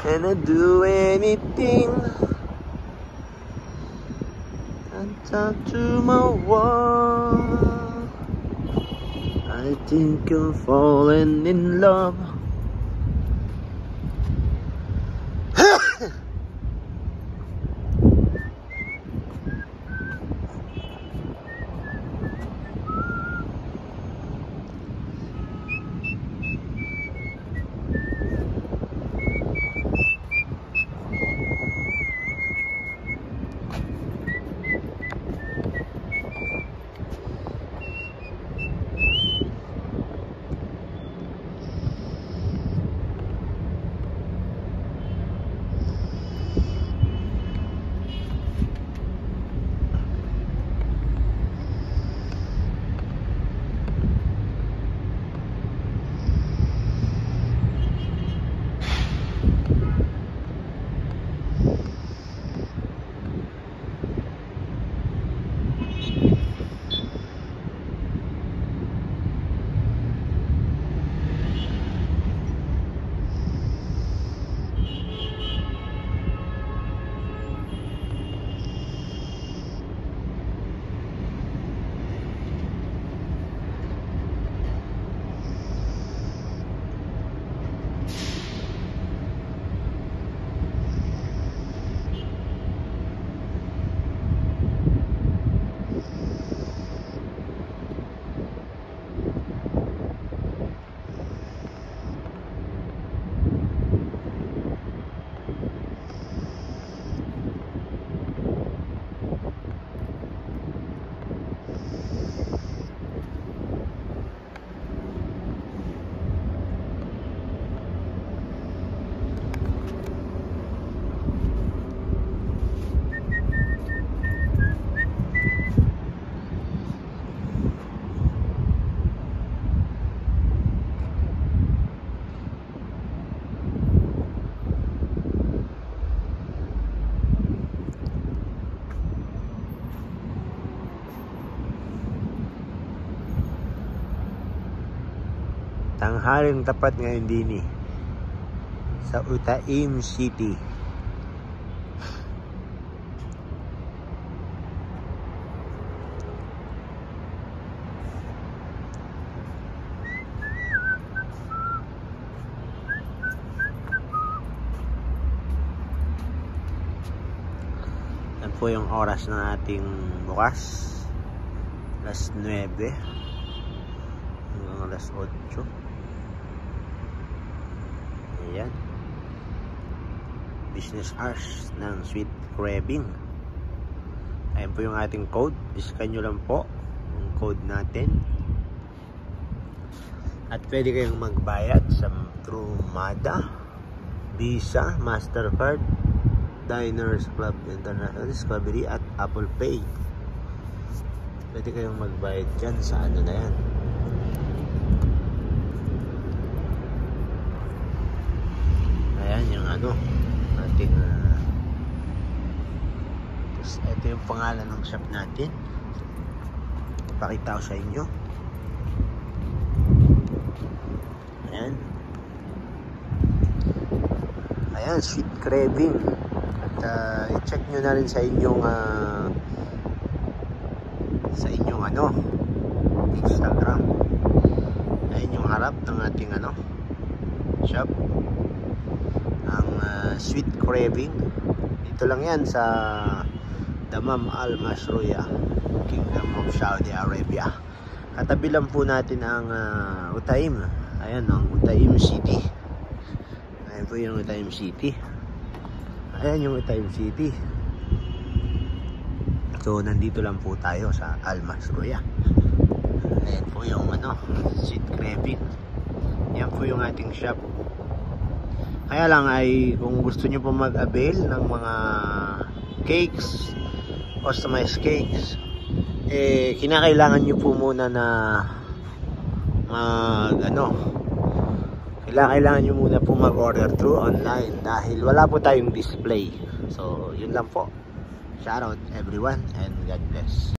And I'd do anything and talk to my wall. I think I'm falling in love. Tanghaling tapat ngayon din sa Utaim City. Yan po yung oras ng ating bukas. Alas 9 hanggang alas 8. Ayan. Business hours ng Sweet Craving. Ayan po yung ating code. Iscan nyo lang po yung code natin. At pwede kayong magbayad sa through MADA, Visa, Mastercard, Diners Club International Discovery at Apple Pay. Pwede kayong magbayad dyan sa ano na yan. Ayan yung ano ating ito yung pangalan ng shop natin. Ipakita ko sa inyo. Ayan. Ayan, Sweet Craving. At i-check nyo na rin sa inyong ano Instagram. Ayan yung harap ng ating ano shop, ang Sweet Craving. Dito lang yan sa Dammam Al Mashruya, Kingdom of Saudi Arabia. Katabi lang po natin ang Utaim. Ayan ang Utaim City. Ayan po yung Utaim City. Ayan yung Utaim City. So nandito lang po tayo sa Al Mashruya. Ayan po yung ano Sweet Craving. Yan po yung ating shop. Kaya lang ay kung gusto nyo po mag-avail ng mga cakes, customized cakes, kinakailangan nyo po muna na kailangan nyo muna po mag-order through online dahil wala po tayong display. So yun lang po. Shout out everyone and God bless.